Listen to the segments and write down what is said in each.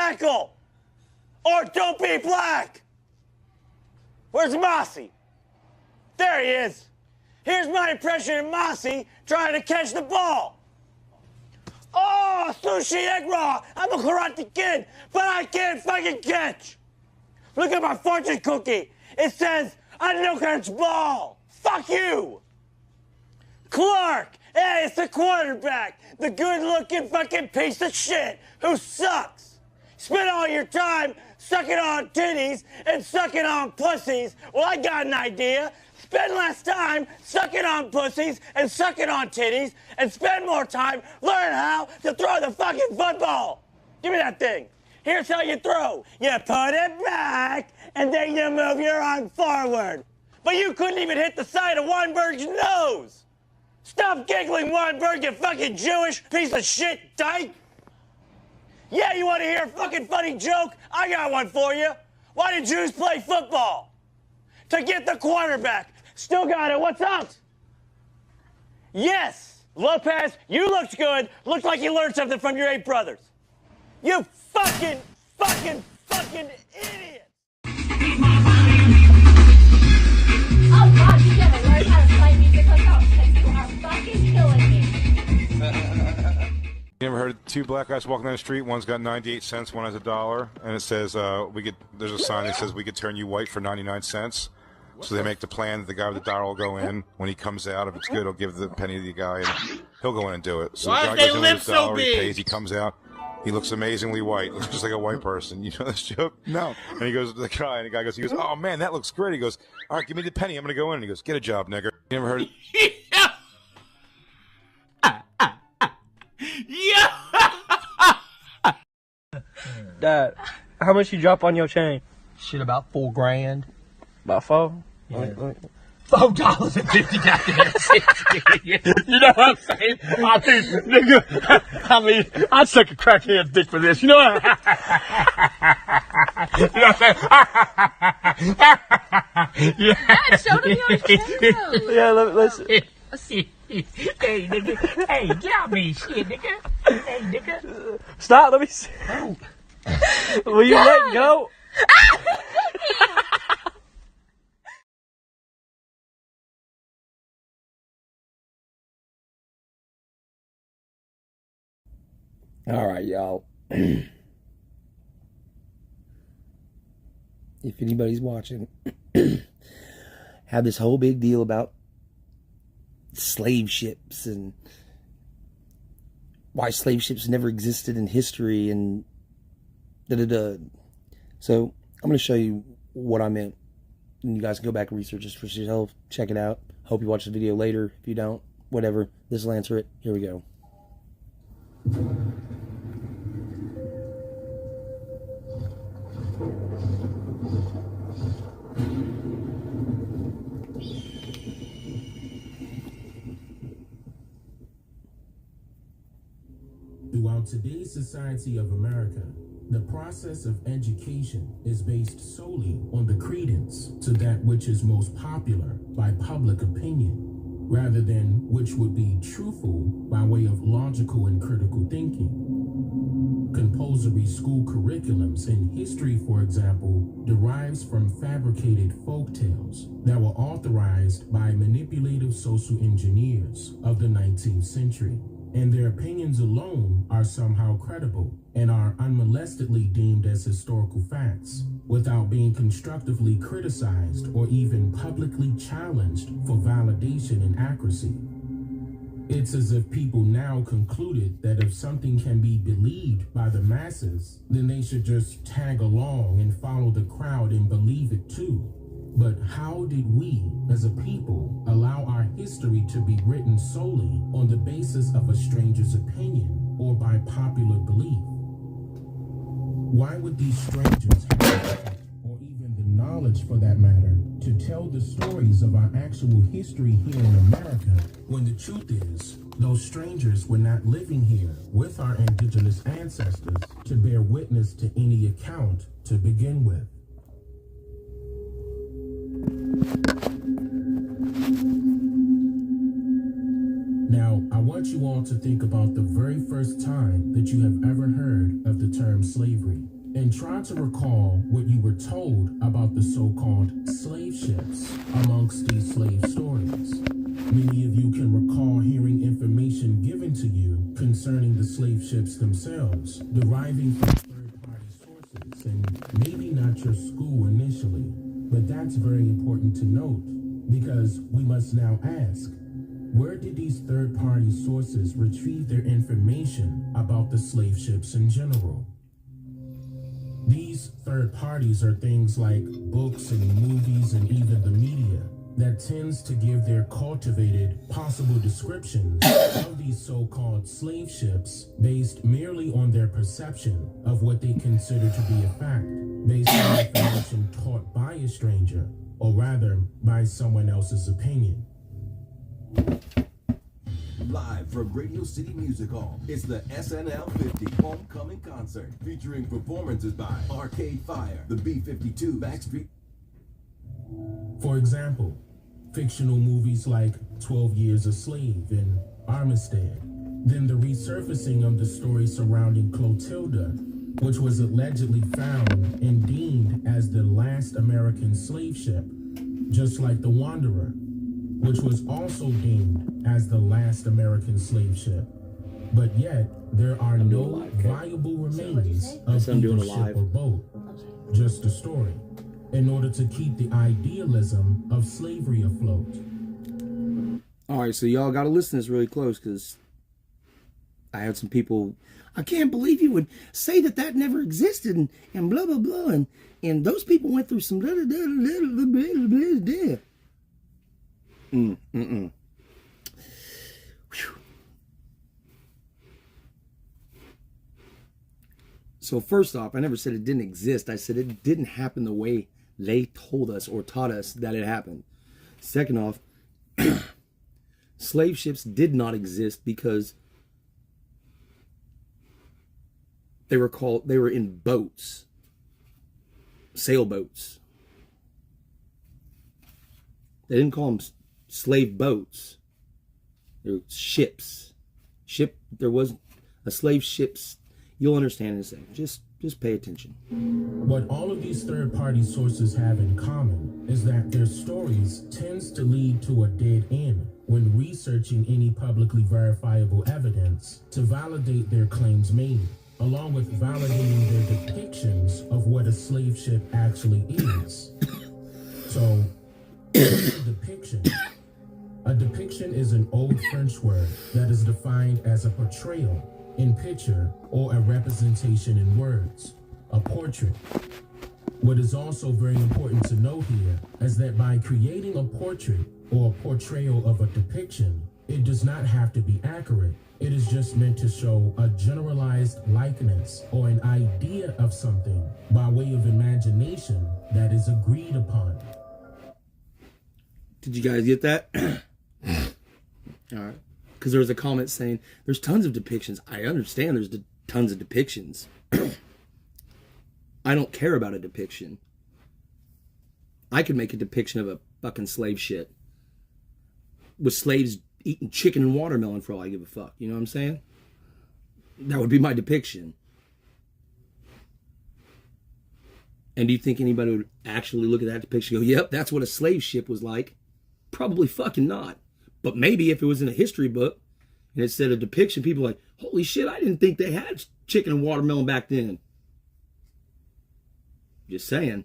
tackle. Or don't be black. Where's Mossy? There he is. Here's my impression of Mossy trying to catch the ball. Oh, sushi egg raw. I'm a karate kid, but I can't fucking catch. Look at my fortune cookie. It says, I don't catch ball. Fuck you. Clark. Hey, it's the quarterback. The good-looking fucking piece of shit who sucks. Spend all your time sucking on titties and sucking on pussies. Well, I got an idea. Spend less time sucking on pussies and sucking on titties and spend more time learning how to throw the fucking football. Give me that thing. Here's how you throw. You put it back and then you move your arm forward. But you couldn't even hit the side of Weinberg's nose. Stop giggling, Weinberg, you fucking Jewish piece of shit dyke. Yeah, you want to hear a fucking funny joke? I got one for you. Why do Jews play football? To get the quarterback. Still got it. What's up? Yes. Lopez, you looked good. Looked like you learned something from your 8 brothers. You fucking idiot. Oh, God, you gotta learn how to play music hook because you are fucking killing me. You ever heard 2 black guys walking down the street? One's got 98 cents, one has $1, and it says, there's a sign that says we could turn you white for 99 cents. So they make the plan that the guy with the dollar will go in. When he comes out, if it's good, he'll give the penny to the guy, and he'll go in and do it. So Why the guy they goes in live with the so dollar, big? he pays, he comes out. He looks amazingly white. Looks just like a white person. You know this joke? No. And he goes to the guy, and the guy goes, oh, man, that looks great. He goes, all right, give me the penny. I'm going to go in. And he goes, get a job, nigger. You ever heard Yeah. Dad, how much you drop on your chain? Shit, about $4,000. About 4? Yeah. $4.50 goddamn cents. You know what I'm saying? I mean, I'd suck a crackhead's dick for this. You know what? You know what I'm saying? Yeah. Dad, show them your shadows. Yeah, let's Hey, nigga. Hey, get out me, shit, nigga. Hey, nigga. stop. Let me see. Will you let go? All right, y'all. If anybody's watching, have this whole big deal about slave ships and why slave ships never existed in history and da-da-da. So I'm going to show you what I meant. And you guys can go back and research this for yourself. Check it out. Hope you watch the video later. If you don't, whatever. This will answer it. Here we go. Throughout today's society of America, the process of education is based solely on the credence to that which is most popular by public opinion, rather than which would be truthful by way of logical and critical thinking. Compulsory school curriculums in history, for example, derives from fabricated folktales that were authorized by manipulative social engineers of the 19th century. And their opinions alone are somehow credible and are unmolestedly deemed as historical facts without being constructively criticized or even publicly challenged for validation and accuracy. It's as if people now concluded that if something can be believed by the masses, then they should just tag along and follow the crowd and believe it too. But how did we, as a people, allow our history to be written solely on the basis of a stranger's opinion or by popular belief? Why would these strangers have, or even the knowledge for that matter, to tell the stories of our actual history here in America, when the truth is, those strangers were not living here with our indigenous ancestors to bear witness to any account to begin with? Now, I want want you all to think about the very first time that you have ever heard of the term slavery, and try to recall what you were told about the so-called slave ships amongst these slave stories. Many of you can recall hearing information given to you concerning the slave ships themselves, deriving from third-party sources, and maybe not your school initially, but that's very important to note, because we must now ask, where did these third-party sources retrieve their information about the slave ships in general? These third parties are things like books and movies and even the media that tends to give their cultivated possible descriptions of these so-called slave ships based merely on their perception of what they consider to be a fact, based on information taught by a stranger, or rather by someone else's opinion. Live from Radio City Music Hall, it's the SNL 50 Homecoming Concert, featuring performances by Arcade Fire, the B-52, Backstreet. For example, fictional movies like 12 Years a Slave and Armistead, then the resurfacing of the story surrounding Clotilda, which was allegedly found and deemed as the last American slave ship, just like the Wanderer, which was also deemed as the last American slave ship. But yet, there are no viable remains of either ship or boat, just a story, in order to keep the idealism of slavery afloat. All right, so y'all got to listen to this really close, because I had some people, I can't believe you would say that that never existed, and blah, blah, blah, and those people went through some blah, blah, blah, blah, blah, blah, blah. So first off, I never said it didn't exist. I said it didn't happen the way they told us or taught us that it happened. Second off, slave ships did not exist because they were in boats, sailboats. They didn't call them slave boats. They were ships. There was a slave ships. You'll understand in a second. Just pay attention. What all of these third-party sources have in common is that their stories tends to lead to a dead end when researching any publicly verifiable evidence to validate their claims made, along with validating their depictions of what a slave ship actually is. So, depiction. A depiction is an old French word that is defined as a portrayal in picture or a representation in words, a portrait. What is also very important to note here is that by creating a portrait or a portrayal of a depiction, it does not have to be accurate. It is just meant to show a generalized likeness or an idea of something by way of imagination that is agreed upon. Did you guys get that? All right. Because there was a comment saying, there's tons of depictions. I understand there's tons of depictions. I don't care about a depiction. I could make a depiction of a fucking slave ship with slaves eating chicken and watermelon for all I give a fuck. You know what I'm saying? That would be my depiction. And do you think anybody would actually look at that depiction and go, yep, that's what a slave ship was like? Probably fucking not. But maybe if it was in a history book and it said a depiction, people are like, holy shit, I didn't think they had chicken and watermelon back then. Just saying.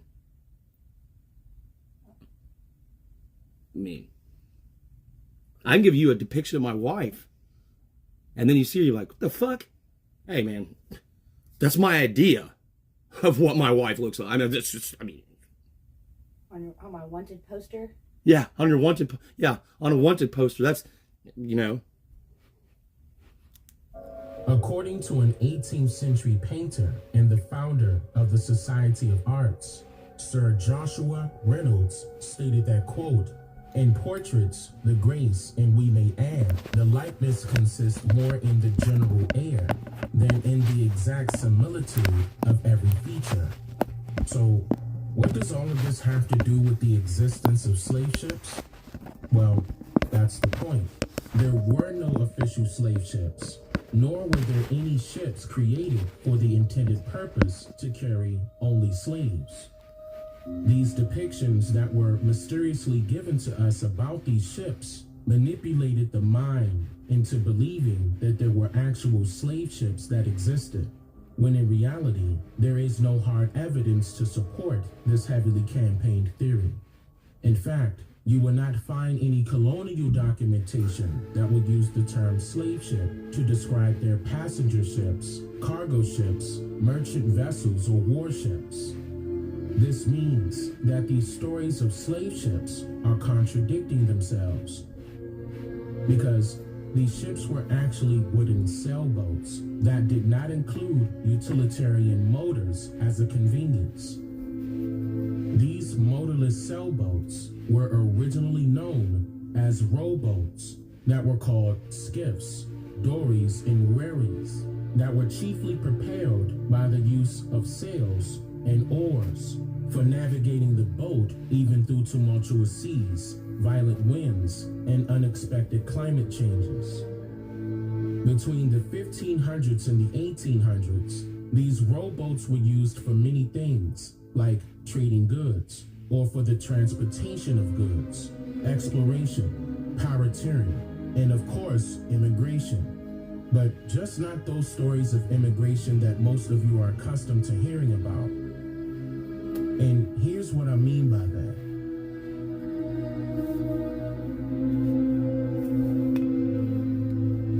I mean, I can give you a depiction of my wife, and then you see her, you're like, what the fuck? Hey, man, that's my idea of what my wife looks like. I mean, that's just, I mean. On my wanted poster? Yeah, on your wanted, on a wanted poster. That's, you know. According to an 18th century painter and the founder of the Society of Arts, Sir Joshua Reynolds stated that, quote, in portraits, the grace, and we may add, the likeness consists more in the general air than in the exact similitude of every feature. So, what does all of this have to do with the existence of slave ships? Well, that's the point. There were no official slave ships, nor were there any ships created for the intended purpose to carry only slaves. These depictions that were mysteriously given to us about these ships manipulated the mind into believing that there were actual slave ships that existed, when in reality, there is no hard evidence to support this heavily campaigned theory. In fact, you will not find any colonial documentation that would use the term slave ship to describe their passenger ships, cargo ships, merchant vessels, or warships. This means that these stories of slave ships are contradicting themselves, because these ships were actually wooden sailboats that did not include utilitarian motors as a convenience. These motorless sailboats were originally known as rowboats that were called skiffs, dories, and wherries that were chiefly propelled by the use of sails and oars for navigating the boat even through tumultuous seas, violent winds, and unexpected climate changes. Between the 1500s and the 1800s, these rowboats were used for many things, like trading goods, or for the transportation of goods, exploration, pirateering, and of course, immigration. But just not those stories of immigration that most of you are accustomed to hearing about. And here's what I mean by that.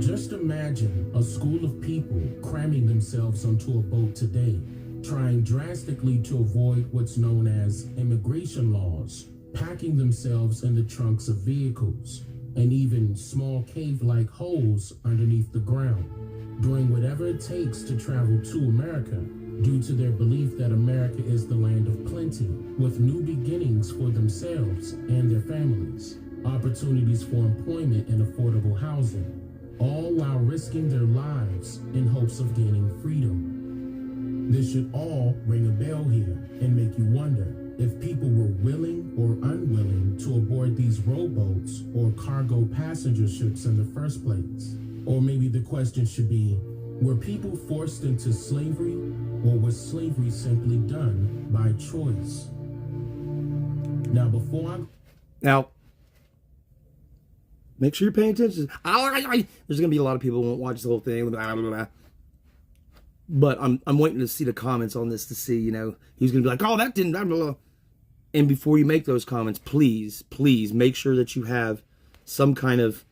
Just imagine a school of people cramming themselves onto a boat today, trying drastically to avoid what's known as immigration laws, packing themselves in the trunks of vehicles, and even small cave-like holes underneath the ground, doing whatever it takes to travel to America, due to their belief that America is the land of plenty, with new beginnings for themselves and their families, opportunities for employment and affordable housing, all while risking their lives in hopes of gaining freedom. This should all ring a bell here and make you wonder if people were willing or unwilling to aboard these rowboats or cargo passenger ships in the first place. Or maybe the question should be, were people forced into slavery, or was slavery simply done by choice? Now, make sure you're paying attention. There's going to be a lot of people who won't watch the whole thing. But I'm waiting to see the comments on this to see, you know, he's going to be like, oh, that didn't, blah, blah, blah. And before you make those comments, please, please make sure that you have some kind of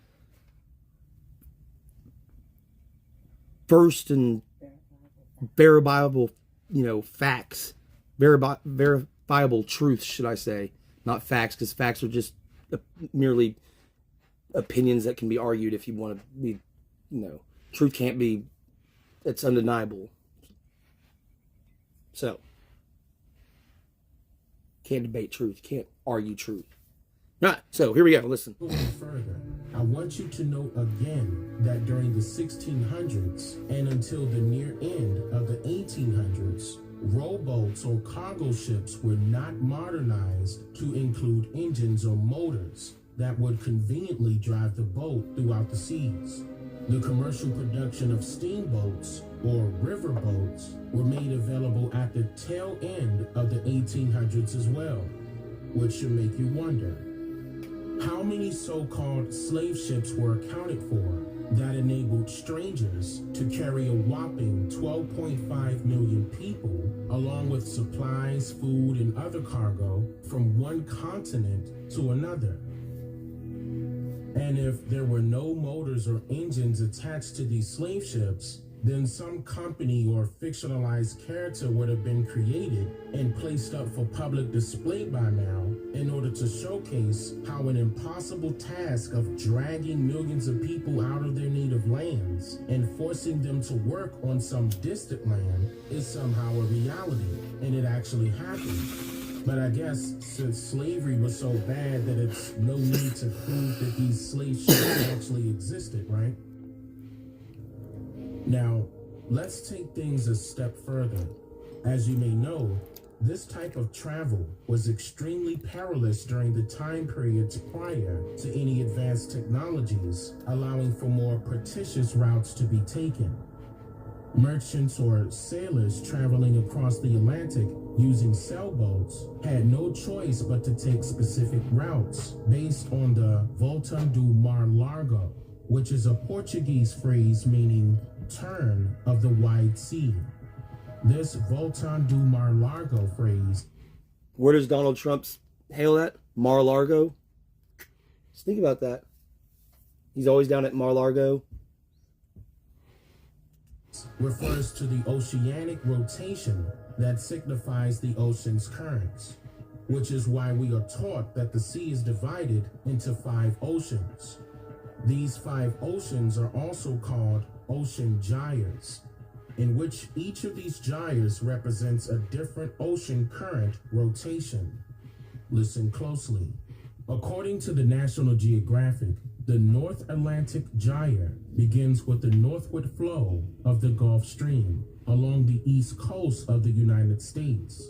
first and verifiable, you know, facts, verifiable truths, should I say, not facts, because facts are just merely opinions that can be argued if you want to be, you know, truth can't be, it's undeniable. So, can't debate truth, can't argue truth. All right, so here we go, listen. Further, I want you to note again that during the 1600s and until the near end of the 1800s, rowboats or cargo ships were not modernized to include engines or motors that would conveniently drive the boat throughout the seas. The commercial production of steamboats or riverboats were made available at the tail end of the 1800s as well, which should make you wonder, how many so-called slave ships were accounted for that enabled strangers to carry a whopping 12.5 million people, along with supplies, food, and other cargo from one continent to another? And if there were no motors or engines attached to these slave ships, then some company or fictionalized character would have been created and placed up for public display by now in order to showcase how an impossible task of dragging millions of people out of their native lands and forcing them to work on some distant land is somehow a reality, and it actually happened. But I guess since slavery was so bad that it's no need to prove that these slave ships actually existed, right? Now, let's take things a step further. As you may know, This type of travel was extremely perilous during the time periods prior to any advanced technologies, allowing for more prestigious routes to be taken. Merchants or sailors traveling across the Atlantic using sailboats had no choice but to take specific routes based on the Volta do Mar Largo, which is a Portuguese phrase meaning turn of the wide sea. This Volta do Mar Largo phrase. Where does Donald Trump's hail at? Mar-a-Lago? Just think about that. He's always down at Mar-a-Lago. Refers to the oceanic rotation that signifies the ocean's currents, which is why we are taught that the sea is divided into 5 oceans. These 5 oceans are also called ocean gyres, in which each of these gyres represents a different ocean current rotation. Listen closely. According to the National Geographic, the North Atlantic Gyre begins with the northward flow of the Gulf Stream along the east coast of the United States.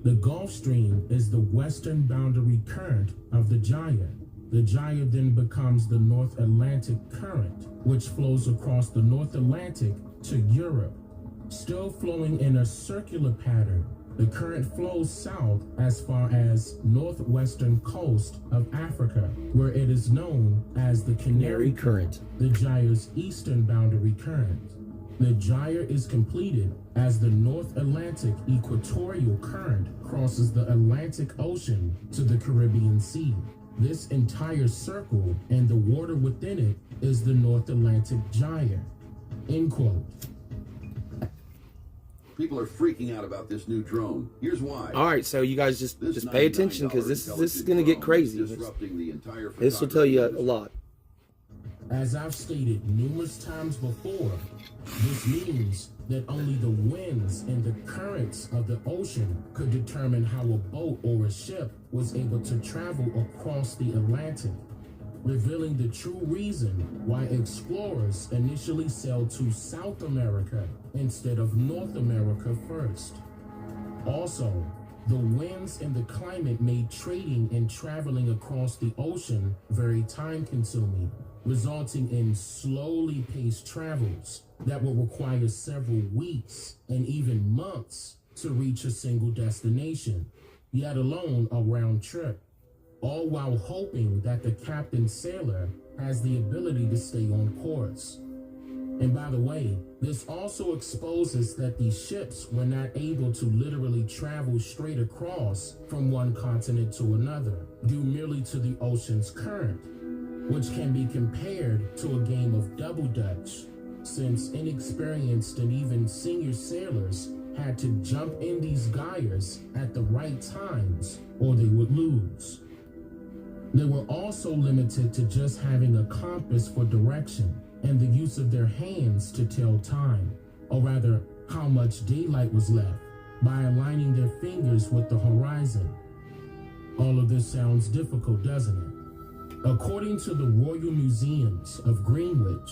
The Gulf Stream is the western boundary current of the gyre. The gyre then becomes the North Atlantic Current, which flows across the North Atlantic to Europe. Still flowing in a circular pattern, the current flows south as far as northwestern coast of Africa, where it is known as the Canary Current, the gyre's eastern boundary current. The gyre is completed as the North Atlantic Equatorial Current crosses the Atlantic Ocean to the Caribbean Sea. This entire circle and the water within it is the North Atlantic Gyre. End quote. People are freaking out about this new drone. Here's why. All right, so you guys just pay attention because this is going to get crazy. This will tell you a lot. As I've stated numerous times before, this means that only the winds and the currents of the ocean could determine how a boat or a ship was able to travel across the Atlantic, revealing the true reason why explorers initially sailed to South America instead of North America first. Also, the winds and the climate made trading and traveling across the ocean very time-consuming, resulting in slowly paced travels that will require several weeks and even months to reach a single destination, yet alone a round trip, all while hoping that the captain sailor has the ability to stay on course. And by the way, this also exposes that these ships were not able to literally travel straight across from one continent to another, due merely to the ocean's current, which can be compared to a game of double dutch, since inexperienced and even senior sailors had to jump in these gyres at the right times or they would lose. They were also limited to just having a compass for direction and the use of their hands to tell time, or rather how much daylight was left, by aligning their fingers with the horizon. All of this sounds difficult, doesn't it? According to the Royal Museums of Greenwich,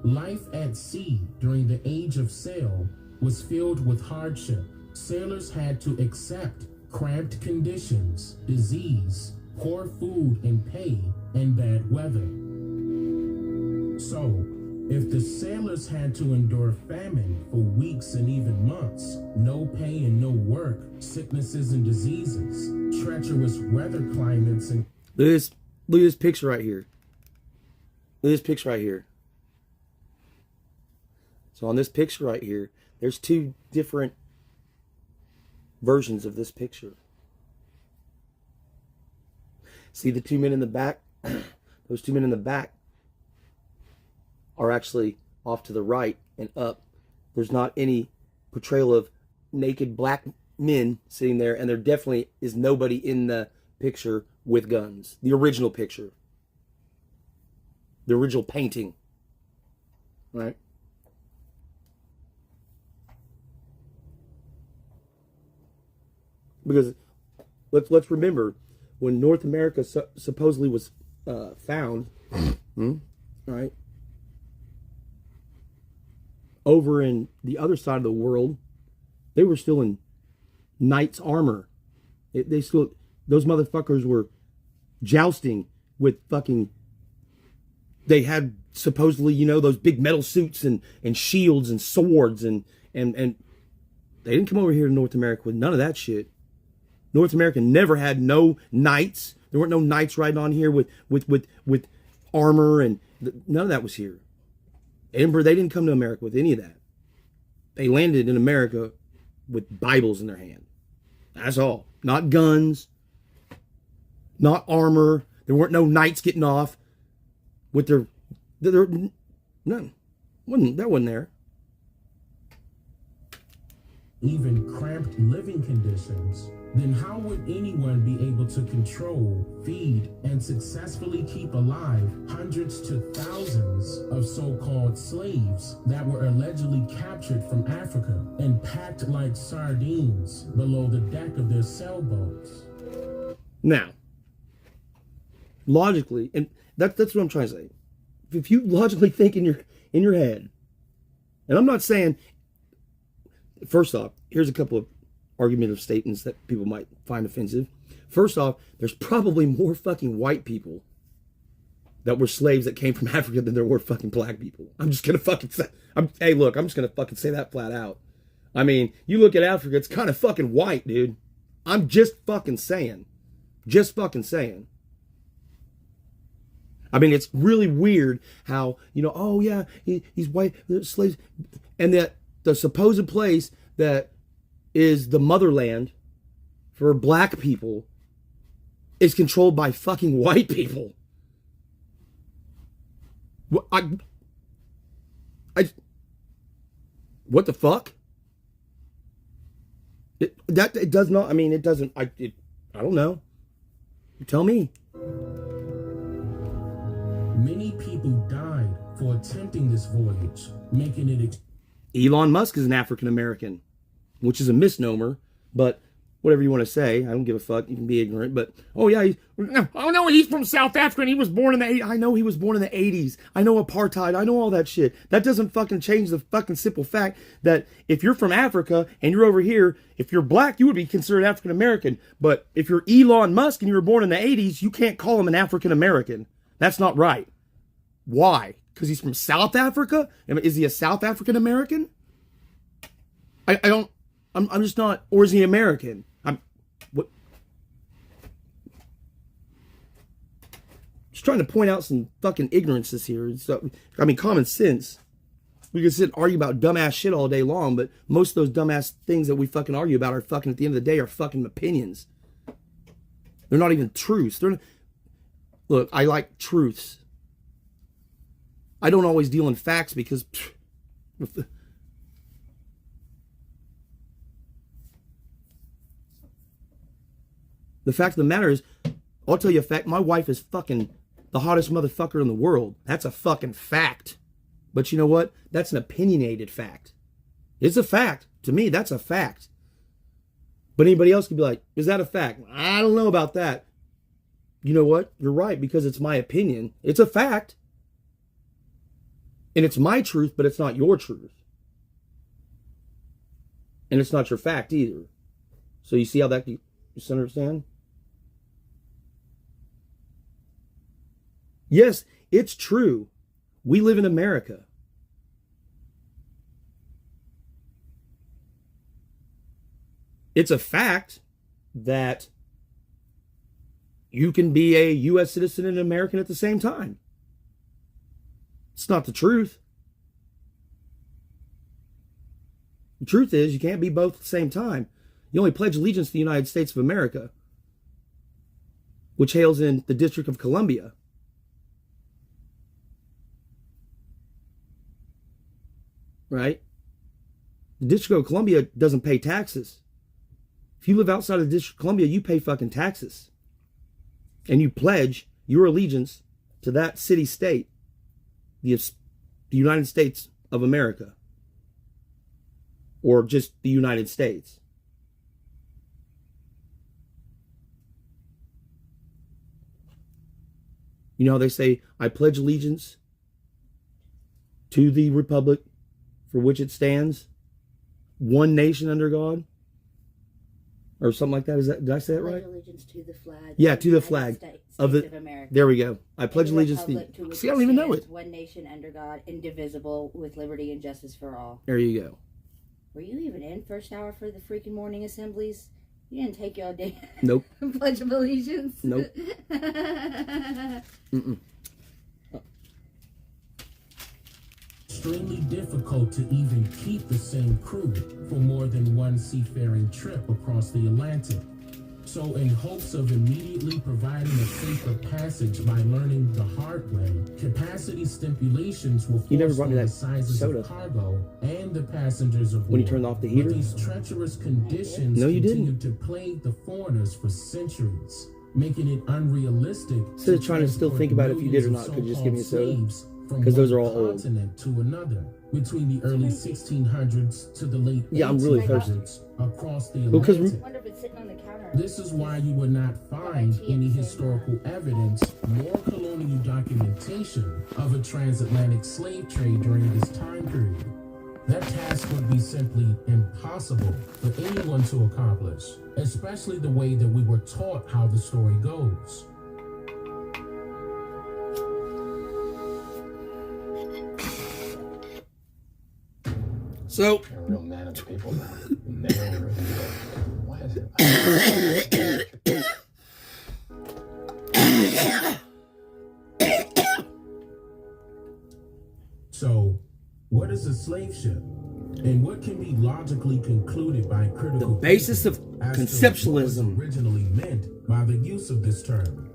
life at sea during the age of sail was filled with hardship. Sailors had to accept cramped conditions, disease, poor food and pay, and bad weather. So, if the sailors had to endure famine for weeks and even months, no pay and no work, sicknesses and diseases, treacherous weather climates, and... Look at this picture right here. Look at this picture right here. So on this picture right here, there's 2 different versions of this picture. See the 2 men in the back? Those 2 men in the back are actually off to the right and up. There's not any portrayal of naked black men sitting there, and there definitely is nobody in the picture with guns. The original picture. The original painting. Right? Because let's remember, when North America supposedly was found, right, over in the other side of the world, they were still in knight's armor. Those motherfuckers were jousting with fucking, they had supposedly, you know, those big metal suits and shields and swords and they didn't come over here to North America with none of that shit. North America never had no knights. There weren't no knights riding on here with armor, and none of that was here. Edinburgh, they didn't come to America with any of that. They landed in America with Bibles in their hand. That's all. Not guns, not armor. There weren't no knights getting off with their none. That wasn't there. Even cramped living conditions, then how would anyone be able to control, feed, and successfully keep alive hundreds to thousands of so-called slaves that were allegedly captured from Africa and packed like sardines below the deck of their sailboats? Now, logically, and that's what I'm trying to say. If you logically think in your head, and I'm not saying, first off, here's a couple of argumentative statements that people might find offensive. First off, there's probably more fucking white people that were slaves that came from Africa than there were fucking black people. I'm just gonna fucking say, hey, look, I'm just gonna fucking say that flat out. I mean, you look at Africa, it's kind of fucking white, dude. I'm just fucking saying. Just fucking saying. I mean, it's really weird how, you know, oh yeah, he's white, slaves, and that the supposed place that is the motherland for black people is controlled by fucking white people. What the fuck? It does not. I mean, it doesn't. I don't know. You tell me. Many people died for attempting this voyage, making it. Elon Musk is an African American, which is a misnomer, but whatever you want to say, I don't give a fuck. You can be ignorant, but oh yeah, oh no, he's from South Africa and he was born in the 80s. I know he was born in the 80s. I know apartheid. I know all that shit. That doesn't fucking change the fucking simple fact that if you're from Africa and you're over here, if you're black, you would be considered African American. But if you're Elon Musk and you were born in the 80s, you can't call him an African American. That's not right. Why? Because he's from South Africa? Is he a South African American? I'm just not, or is he American? Just trying to point out some fucking ignorances here. So, I mean, common sense. We can sit and argue about dumbass shit all day long, but most of those dumbass things that we fucking argue about are fucking, at the end of the day, are fucking opinions. They're not even truths. Look, I like truths. I don't always deal in facts because the fact of the matter is, I'll tell you a fact, my wife is fucking the hottest motherfucker in the world. That's a fucking fact. But you know what? That's an opinionated fact. It's a fact. To me, that's a fact. But anybody else could be like, is that a fact? I don't know about that. You know what? You're right, because it's my opinion. It's a fact. And it's my truth, but it's not your truth. And it's not your fact either. So you see how that, you understand? Yes, it's true. We live in America. It's a fact that you can be a U.S. citizen and an American at the same time. It's not the truth. The truth is you can't be both at the same time. You only pledge allegiance to the United States of America, which hails in the District of Columbia. Right? The District of Columbia doesn't pay taxes. If you live outside of the District of Columbia, you pay fucking taxes. And you pledge your allegiance to that city-state, the United States of America. Or just the United States. You know how they say, I pledge allegiance to the republic for which it stands, one nation under God. or something like that. Did I say it right? Pledge allegiance to the flag. Yeah, to the United flag States of America. There we go. I pledge And the allegiance republic to. which See, I don't even know stands it. One nation under God, indivisible, with liberty and justice for all. There you go. Were you even in first hour for the freaking morning assemblies? You didn't take your day. Nope. Pledge of allegiance. Nope. Extremely difficult to even keep the same crew for more than one seafaring trip across the Atlantic. So in hopes of immediately providing a safer passage by learning the hard way, capacity stipulations were You never forced brought on me the that sizes soda. of cargo and the passengers of war. When you turned off the heater? But these treacherous conditions No, you continued to plague the foreigners for centuries, making it unrealistic. Instead of trying to still think about if you did or not, could you just give me a soda? Because those are all old. Continent to another between the early 1600s to the late Yeah, I'm really 1800s across the Because Atlantic. I wonder if it's sitting on the counter. This is why you would not find any historical evidence nor colonial documentation of a transatlantic slave trade during this time period. That task would be simply impossible for anyone to accomplish, especially the way that we were taught how the story goes. So, You're a real man of the people now. Never really did. Why is it? So, what is a slave ship? And what can be logically concluded by critical the basis of thinking as to what was conceptualism. originally meant by the use of this term?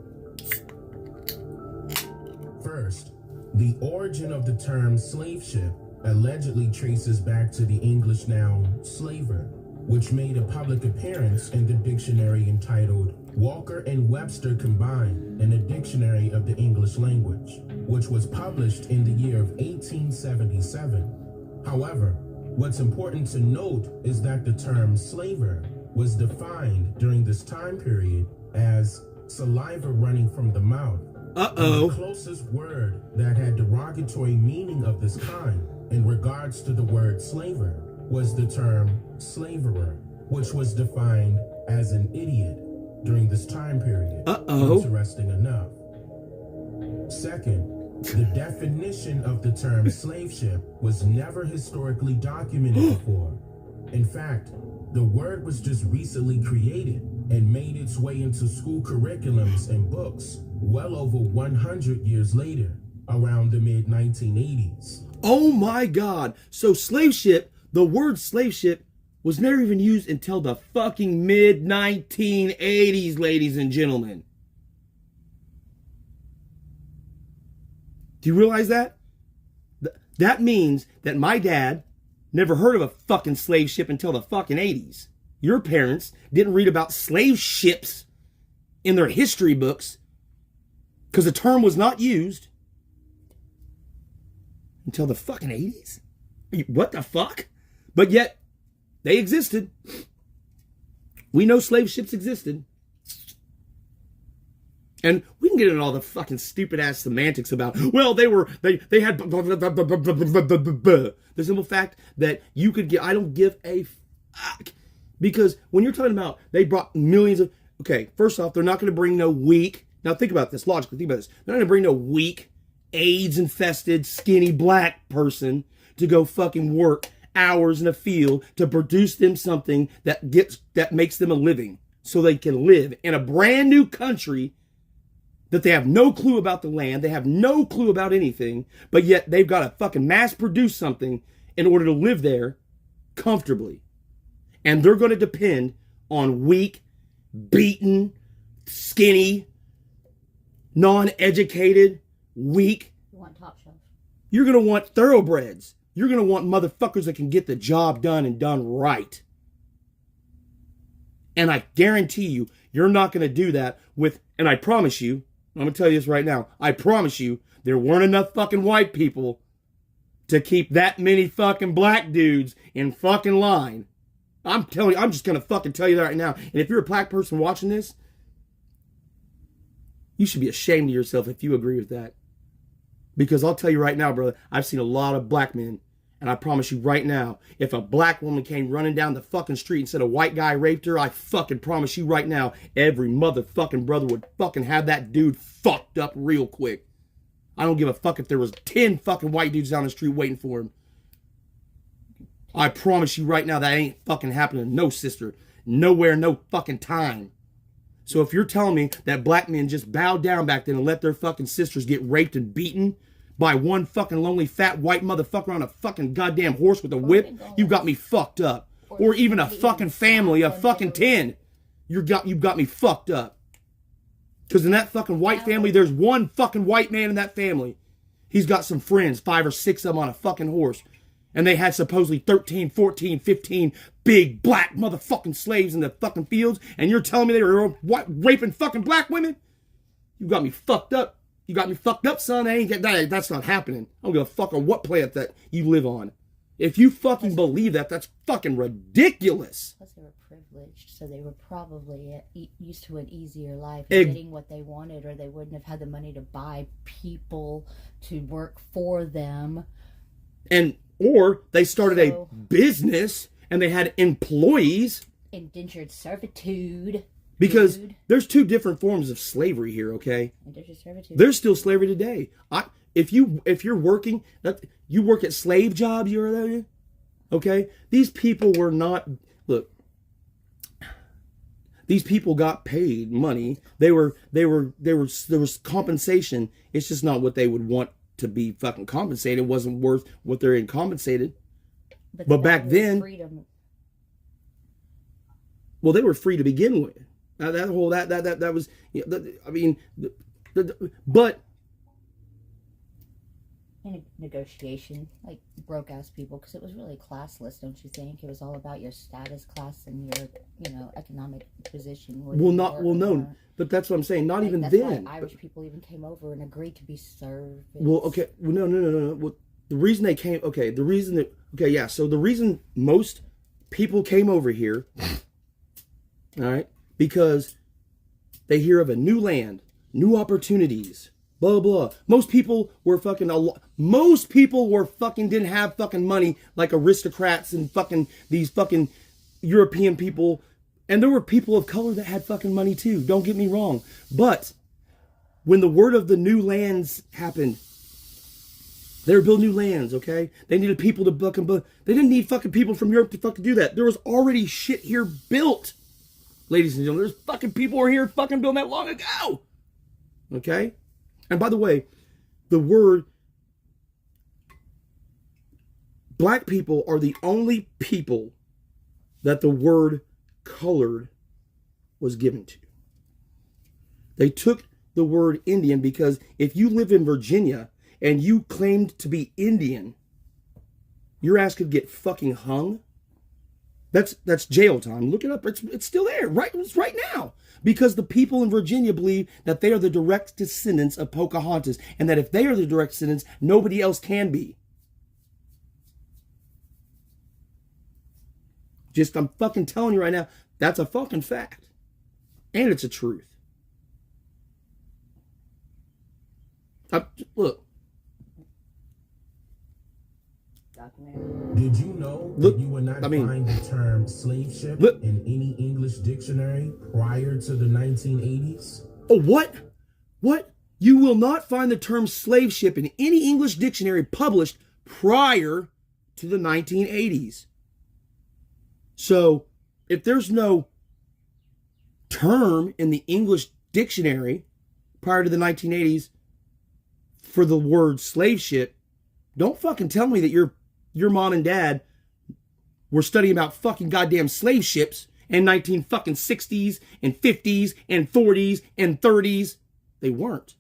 First, the origin of the term slave ship allegedly traces back to the English noun slaver, which made a public appearance in the dictionary entitled Walker and Webster Combined in a Dictionary of the English Language, which was published in the year of 1877. However, what's important to note is that the term slaver was defined during this time period as saliva running from the mouth. Uh-oh. The closest word that had derogatory meaning of this kind in regards to the word slaver was the term slaverer, which was defined as an idiot during this time period. Uh-oh. Interesting enough. Second, the definition of the term slave ship was never historically documented before. In fact, the word was just recently created and made its way into school curriculums and books well over 100 years later, around the mid-1980s. Oh my God. So slave ship, the word slave ship was never even used until the fucking mid-1980s, ladies and gentlemen. Do you realize that? That means that my dad never heard of a fucking slave ship until the fucking 80s. Your parents didn't read about slave ships in their history books because the term was not used until the fucking 80s? What the fuck? But yet, they existed. We know slave ships existed. And we can get into all the fucking stupid ass semantics about, well, they had the simple fact that you could get, I don't give a fuck. Because when you're talking about they brought millions of, okay, first off, they're not going to bring no weak, now think about this logically, think about this. They're not going to bring no weak, AIDS-infested, skinny black person to go fucking work hours in a field to produce them something that makes them a living so they can live in a brand new country that they have no clue about the land, they have no clue about anything, but yet they've got to fucking mass produce something in order to live there comfortably. And they're going to depend on weak, beaten, skinny, non-educated, weak. You want top shelf. You're going to want thoroughbreds. You're going to want motherfuckers that can get the job done and done right. And I guarantee you, you're not going to do that with, and I promise you, I'm going to tell you this right now, I promise you, there weren't enough fucking white people to keep that many fucking black dudes in fucking line. I'm telling you, I'm just going to fucking tell you that right now. And if you're a black person watching this, you should be ashamed of yourself if you agree with that. Because I'll tell you right now, brother, I've seen a lot of black men And I promise you right now, if a black woman came running down the fucking street and said a white guy raped her, I fucking promise you right now, every motherfucking brother would fucking have that dude fucked up real quick. I don't give a fuck if there was 10 fucking white dudes down the street waiting for him. I promise you right now that ain't fucking happening. No, sister. Nowhere, no fucking time. So if you're telling me that black men just bowed down back then and let their fucking sisters get raped and beaten by one fucking lonely fat white motherfucker on a fucking goddamn horse with a whip, you got me fucked up. Or even a fucking family of fucking 10. You got me fucked up. Because in that fucking white family, there's one fucking white man in that family. He's got some friends, 5 or 6 of them on a fucking horse. And they had supposedly 13, 14, 15 big black motherfucking slaves in the fucking fields. And you're telling me they were raping fucking black women? You got me fucked up. You got me fucked up, son. That's not happening. I don't give a fuck on what planet that you live on. If you fucking believe that, that's fucking ridiculous. Plus they were privileged, so they were probably used to an easier life and getting what they wanted, or they wouldn't have had the money to buy people to work for them. Or they started a business and they had employees. Indentured servitude. Because there's 2 different forms of slavery here, okay? Indentured servitude. There's still slavery today. If you're working, you work at slave jobs, okay? These people were not, look, these people got paid money. There was compensation. It's just not what they would want to be fucking compensated. It wasn't worth what they're compensated. But back then, freedom. Well, they were free to begin with. That was, I mean, but in a negotiation, like broke ass people, because it was really classless, don't you think? It was all about your status, class, and your, economic position. No, but that's what I'm saying. Not even that's then. Why Irish people even came over and agreed to be served. Well, okay, no. Well, the reason they came, so the reason most people came over here, all right, because they hear of a new land, new opportunities, blah, blah. Most people were fucking didn't have fucking money like aristocrats and fucking these fucking European people. And there were people of color that had fucking money too. Don't get me wrong. But when the word of the new lands happened, they were building new lands, okay? They needed people to fucking build. They didn't need fucking people from Europe to fucking do that. There was already shit here built. Ladies and gentlemen, there's fucking people who are here fucking building that long ago. Okay? And by the way, the word black people are the only people that the word colored was given to. They took the word Indian because if you live in Virginia and you claimed to be Indian, your ass could get fucking hung. That's jail time. Look it up. It's still there. It's right now. Because the people in Virginia believe that they are the direct descendants of Pocahontas, and that if they are the direct descendants, nobody else can be. I'm fucking telling you right now, that's a fucking fact. And it's a truth. Look. Did you know that you would not find the term slave ship in any English dictionary prior to the 1980s? Oh, what? What? You will not find the term slave ship in any English dictionary published prior to the 1980s. So, if there's no term in the English dictionary prior to the 1980s for the word slave ship, don't fucking tell me that your mom and dad were studying about fucking goddamn slave ships in 1960s and 50s and 40s and 30s. They weren't.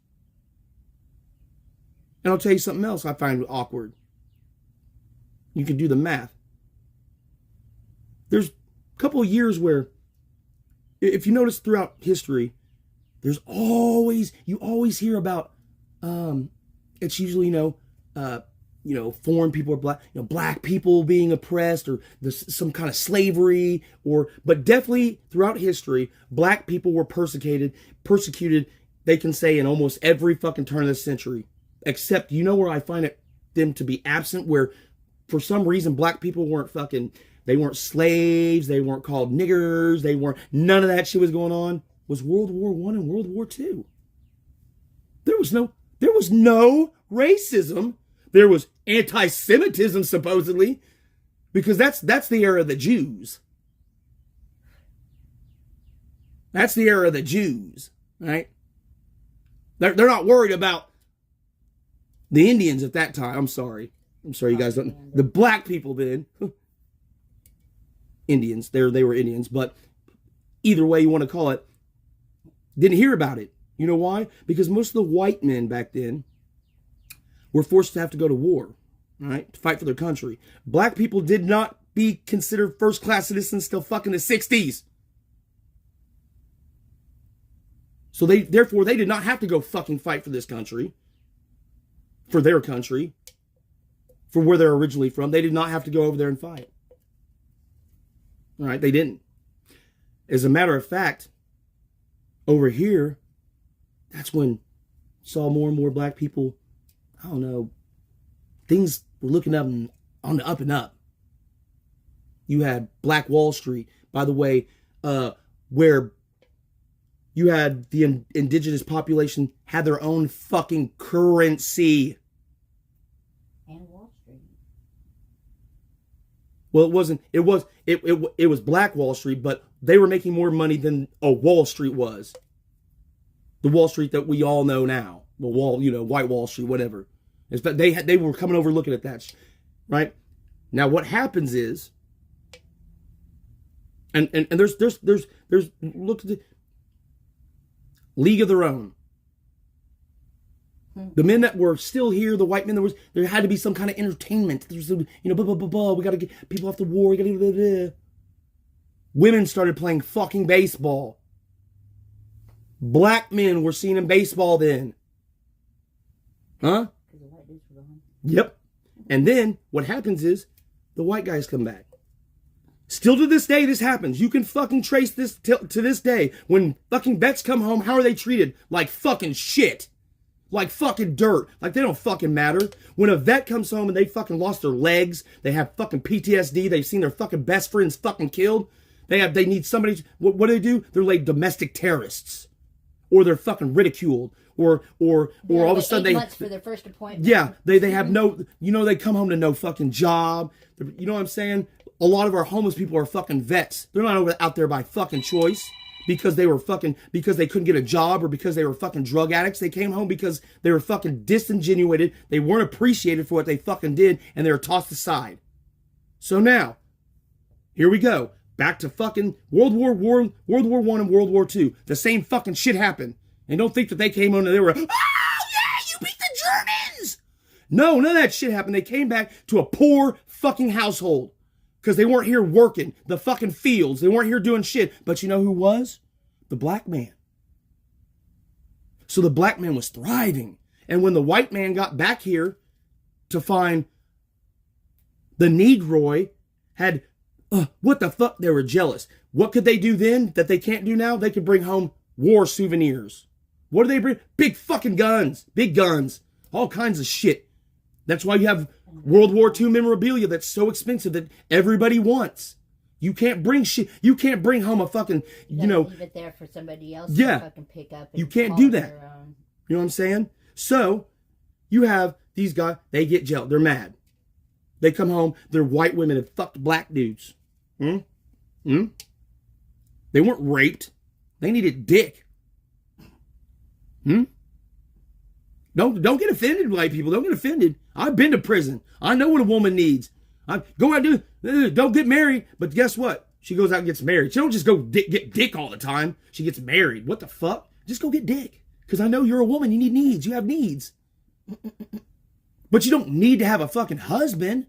And I'll tell you something else I find awkward. You can do the math. There's a couple of years where, if you notice throughout history, you always hear about, it's usually, foreign people or black people being oppressed, or some kind of slavery, but definitely throughout history, black people were persecuted, they can say, in almost every fucking turn of the century, except, where I find them to be absent, where for some reason, black people weren't they weren't slaves, they weren't called niggers, none of that shit was going on, was World War I and World War II. There was no racism. There was anti-Semitism, supposedly, because that's the era of the Jews. That's the era of the Jews, right? They're not worried about the Indians at that time. I'm sorry you guys don't. The black people then. Indians, they were Indians, but either way you want to call it, didn't hear about it. You know why? Because most of the white men back then were forced to have to go to war, right, to fight for their country. Black people did not be considered first-class citizens till fucking the 60s. So therefore they did not have to go fucking fight for this country, for their country, for where they're originally from. They did not have to go over there and fight. All right, they didn't. As a matter of fact, over here, that's when you saw more and more black people, I don't know, things were looking up and on the up and up. You had Black Wall Street, by the way, where you had the indigenous population had their own fucking currency. And Wall Street. Well, it was Black Wall Street, but they were making more money than Wall Street was. The Wall Street that we all know now, the White Wall Street, whatever. It's that they were coming over looking at that, right? Now what happens is, and there's look at the League of Their Own. The men that were still here, the white men, there had to be some kind of entertainment. There was, blah, blah, blah, blah. We got to get people off the war. We got to blah, blah, blah. Women started playing fucking baseball. Black men were seen in baseball then. Huh? Yep. And then what happens is the white guys come back. Still to this day, this happens. You can fucking trace this to this day. When fucking vets come home, how are they treated? Like fucking shit. Like fucking dirt. Like they don't fucking matter. When a vet comes home and they fucking lost their legs, they have fucking PTSD, they've seen their fucking best friends fucking killed, they need somebody, what do? They're like domestic terrorists. Or they're fucking ridiculed. Or all of a sudden 8 months for their first appointment. Yeah, they have no, they come home to no fucking job. You know what I'm saying? A lot of our homeless people are fucking vets. They're not out there by fucking choice because they couldn't get a job or because they were fucking drug addicts. They came home because they were fucking disingenuated. They weren't appreciated for what they fucking did and they were tossed aside. So now, here we go. Back to fucking World War I and World War II. The same fucking shit happened. And don't think that they came on and they were, oh yeah, you beat the Germans. No, none of that shit happened. They came back to a poor fucking household. Because they weren't here working the fucking fields. They weren't here doing shit. But you know who was? The black man. So the black man was thriving. And when the white man got back here to find the Negroid had, what the fuck? They were jealous. What could they do then that they can't do now? They could bring home war souvenirs. What do they bring? Big fucking guns. Big guns. All kinds of shit. That's why you have World War II memorabilia that's so expensive that everybody wants. You can't bring shit. You can't bring home a fucking, leave it there for somebody else to fucking pick up. And you can't do that. You know what I'm saying? So, you have these guys, they get jealous. They're mad. They come home, they're white women that fucked black dudes. They weren't raped. They needed dick. Don't get offended, white people. Don't get offended. I've been to prison. I know what a woman needs. Go out and don't get married. But guess what? She goes out and gets married. She don't just go get dick all the time. She gets married. What the fuck? Just go get dick. Because I know you're a woman. You need needs. You have needs. But you don't need to have a fucking husband.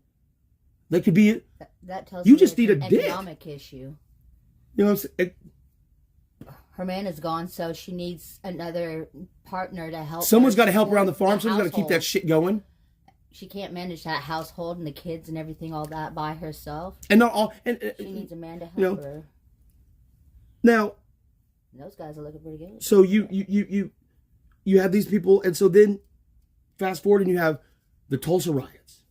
That could be... That tells you me just it's need a an dick. Economic issue. You know what I'm saying? Her man is gone, so she needs another partner to help. Someone's got to help around the farm. Someone's got to keep that shit going. She can't manage that household and the kids and everything, all that by herself. And not all. She needs a man to help her. Now, and those guys are looking pretty good. So you have these people, and so then fast forward and you have the Tulsa riots.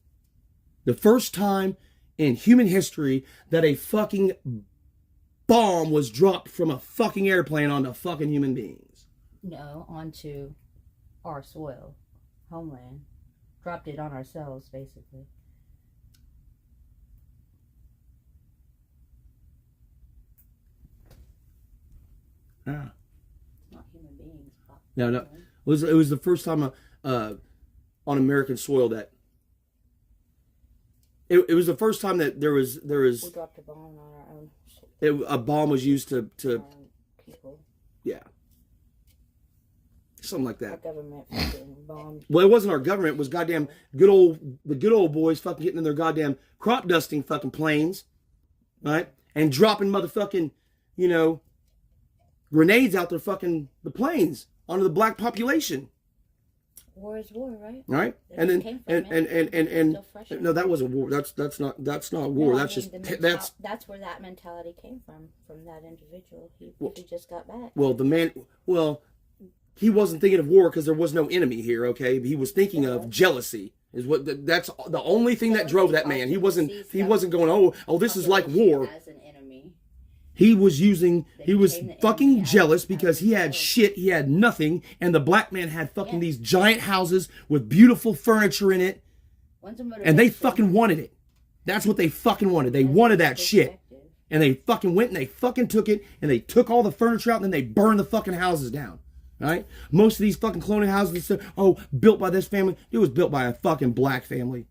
The first time in human history that a fucking bomb was dropped from a fucking airplane onto fucking human beings. No, onto our soil, homeland. Dropped it on ourselves, basically. Yeah. It's not human beings. No. It was the first time on American soil that it was the first time that there was We dropped a bomb on our own. a bomb was used to people. Yeah. Something like Our that. government fucking bombed. Well, it wasn't our government. It was goddamn the good old boys fucking getting in their goddamn crop dusting fucking planes, right? And dropping motherfucking, grenades out their fucking the planes onto the black population. War is war, right? Right? That's And then came from it. and Still fresh in no, it. that wasn't war. That's not war. No, I That's mean, just that's where that mentality came from that individual. He just got back. He wasn't thinking of war because there was no enemy here, okay? He was thinking of jealousy. That's the only thing that drove that man. He wasn't going, oh, this is like war. As an enemy. He was fucking jealous because he had shit, he had nothing, and the black man had fucking these giant houses with beautiful furniture in it, and they fucking wanted it. That's what they fucking wanted. They wanted that shit. And they fucking went and they fucking took it, and they took all the furniture out, and then they burned the fucking houses down. Right? Most of these fucking colonial houses, built by this family, it was built by a fucking black family.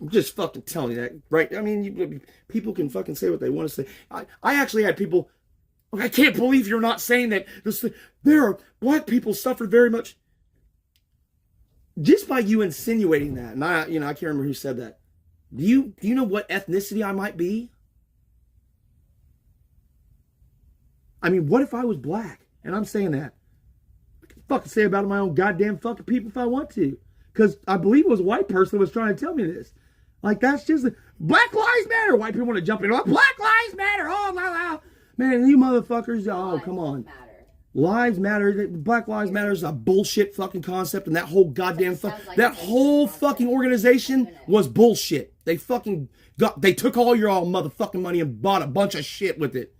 I'm just fucking telling you that, right? I mean, people can fucking say what they want to say. I actually had people, I can't believe you're not saying that. There are black people suffered very much. Just by you insinuating that, and I can't remember who said that. Do you know what ethnicity I might be? I mean, what if I was black? And I'm saying that. I can fucking say about my own goddamn fucking people if I want to. Because I believe it was a white person that was trying to tell me this. Like, that's just... Black Lives Matter! White people want to jump in. Oh, Black Lives Matter! Oh, wow. Man, you motherfuckers... Oh, come on. Lives Matter. Black Lives Matter is a bullshit fucking concept. And that whole goddamn... that whole fucking organization was bullshit. They fucking... They took all your motherfucking money and bought a bunch of shit with it.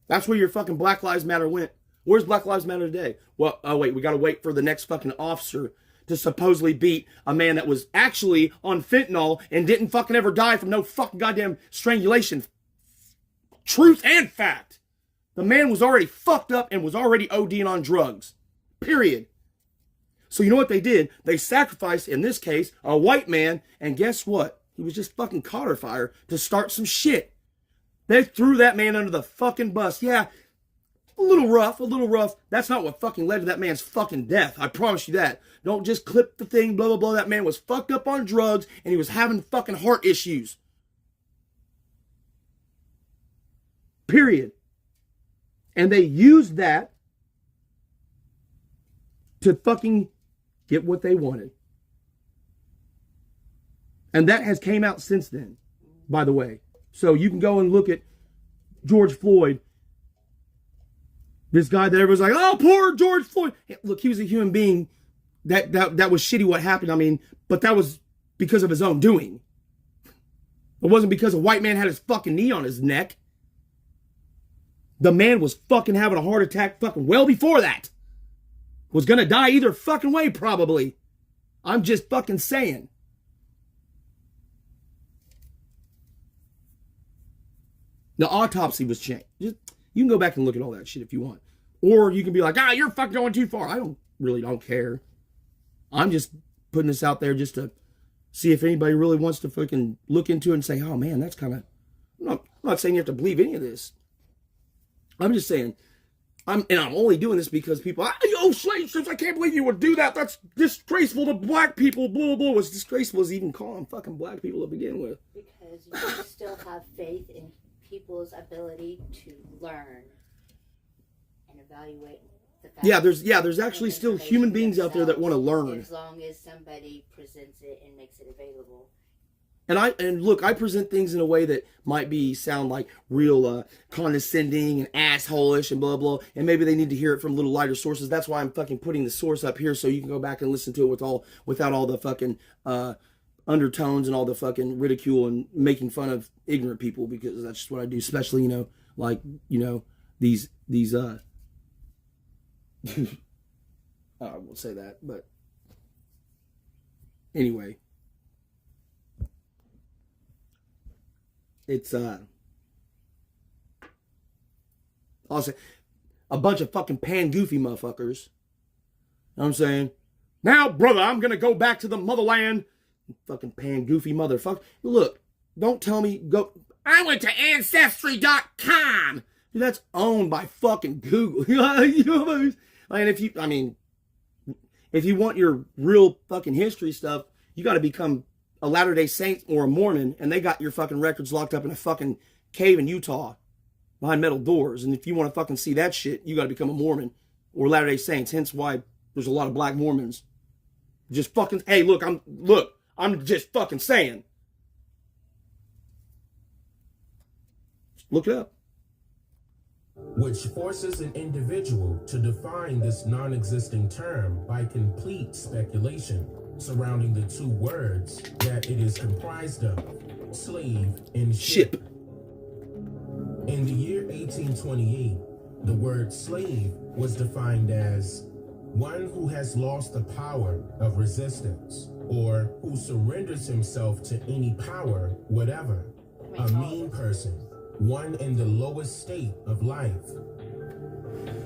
That's where your fucking Black Lives Matter went. Where's Black Lives Matter today? Well, oh wait, we gotta wait for the next fucking officer to supposedly beat a man that was actually on fentanyl and didn't fucking ever die from no fucking goddamn strangulation. Truth and fact. The man was already fucked up and was already ODing on drugs. Period. So you know what they did? They sacrificed, in this case, a white man, and guess what? He was just fucking caught fire to start some shit. They threw that man under the fucking bus. Yeah, a little rough. That's not what fucking led to that man's fucking death. I promise you that. Don't just clip the thing, blah, blah, blah. That man was fucked up on drugs and he was having fucking heart issues. Period. And they used that to fucking get what they wanted. And that has came out since then, by the way. So you can go and look at George Floyd. This guy that everyone's like, oh, poor George Floyd. Look, he was a human being. That was shitty what happened. I mean, but that was because of his own doing. It wasn't because a white man had his fucking knee on his neck. The man was fucking having a heart attack fucking well before that. Was gonna die either fucking way, probably. I'm just fucking saying. The autopsy was changed. You can go back and look at all that shit if you want. Or you can be like, you're fucking going too far. I don't care. I'm just putting this out there just to see if anybody really wants to fucking look into it and say, oh man, that's kind of... I'm not saying you have to believe any of this. I'm just saying, I'm only doing this because people, slave ships, I can't believe you would do that. That's disgraceful to black people, blah, blah, blah. It's disgraceful as even calling fucking black people to begin with. Because you still have faith in people's ability to learn and evaluate the facts. There's actually still human beings out there that want to learn. As long as somebody presents it and makes it available. And look, I present things in a way that might sound like real condescending and asshole-ish and blah, blah, and maybe they need to hear it from little lighter sources. That's why I'm fucking putting the source up here so you can go back and listen to it without all the fucking undertones and all the fucking ridicule and making fun of ignorant people, because that's just what I do, especially, like, these I won't say that, but anyway, it's also a bunch of fucking pan goofy motherfuckers. You know what I'm saying? Now, brother, I'm gonna go back to the motherland. Fucking pan goofy motherfucker. Look, don't tell me I went to ancestry.com. Dude, that's owned by fucking Google. You know what I mean? And if you want your real fucking history stuff, you got to become a Latter-day Saint or a Mormon, and they got your fucking records locked up in a fucking cave in Utah behind metal doors. And if you want to fucking see that shit, you got to become a Mormon or Latter-day Saints. Hence why there's a lot of black Mormons. Just fucking, hey, I'm just fucking saying. Look it up. Which forces an individual to define this non-existing term by complete speculation surrounding the two words that it is comprised of, slave and ship. In the year 1828, the word slave was defined as one who has lost the power of resistance, or who surrenders himself to any power, whatever. A mean person, one in the lowest state of life.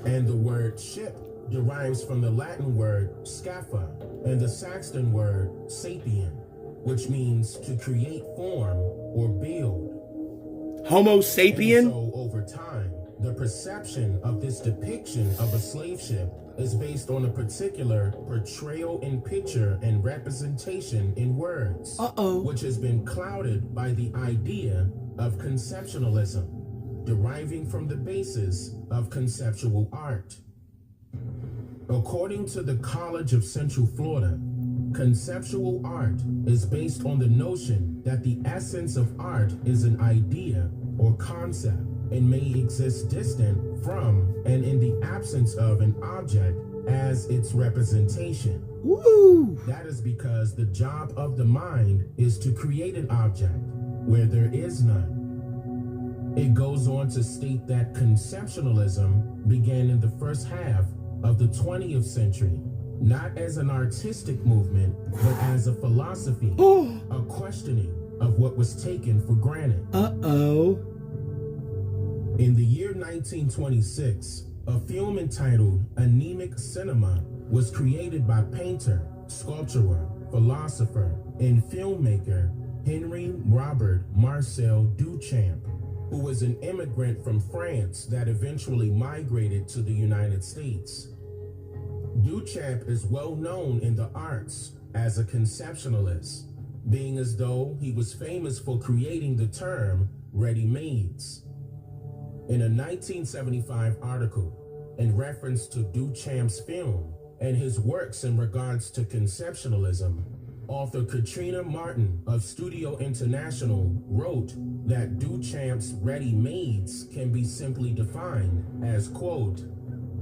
And the word ship derives from the Latin word scapha and the Saxon word sapien, which means to create form or build. Homo sapien? And so over time, the perception of this depiction of a slave ship is based on a particular portrayal in picture and representation in words, which has been clouded by the idea of conceptualism, deriving from the basis of conceptual art. According to the College of Central Florida, conceptual art is based on the notion that the essence of art is an idea or concept and may exist distant from and in the absence of an object as its representation. Woo! That is because the job of the mind is to create an object where there is none. It goes on to state that conceptualism began in the first half of the 20th century, not as an artistic movement, but as a philosophy, a questioning of what was taken for granted. In the year 1926, a film entitled Anemic Cinema was created by painter, sculptor, philosopher, and filmmaker Henry Robert Marcel Duchamp, who was an immigrant from France that eventually migrated to the United States. Duchamp is well known in the arts as a conceptualist, being as though he was famous for creating the term ready-mades. In a 1975 article in reference to Duchamp's film and his works in regards to conceptualism, author Katrina Martin of Studio International wrote that Duchamp's ready-mades can be simply defined as, quote,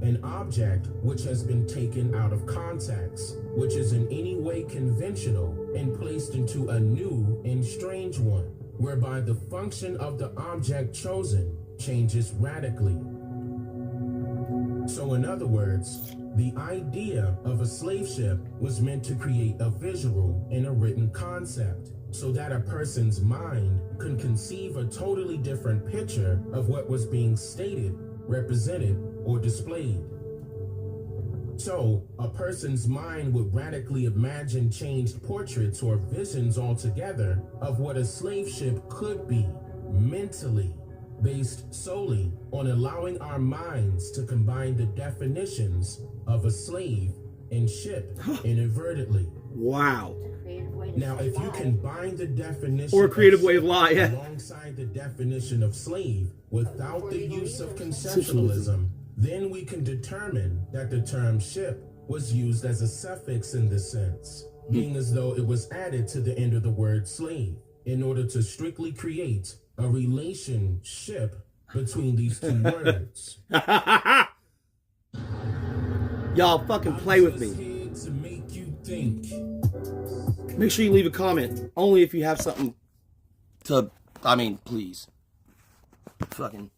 an object which has been taken out of context, which is in any way conventional and placed into a new and strange one, whereby the function of the object chosen changes radically. So in other words, the idea of a slave ship was meant to create a visual and a written concept so that a person's mind could conceive a totally different picture of what was being stated, represented, or displayed. So a person's mind would radically imagine changed portraits or visions altogether of what a slave ship could be mentally, based solely on allowing our minds to combine the definitions of a slave and ship inadvertently. Wow. Now, if you combine the definition or a creative way of lie, alongside the definition of slave without the use of conceptualism, then we can determine that the term ship was used as a suffix in this sense, being as though it was added to the end of the word slave in order to strictly create a relationship between these two words. Y'all fucking play with me. Here to make you think. Make sure you leave a comment. Only if you have something to, I mean, please. Fucking.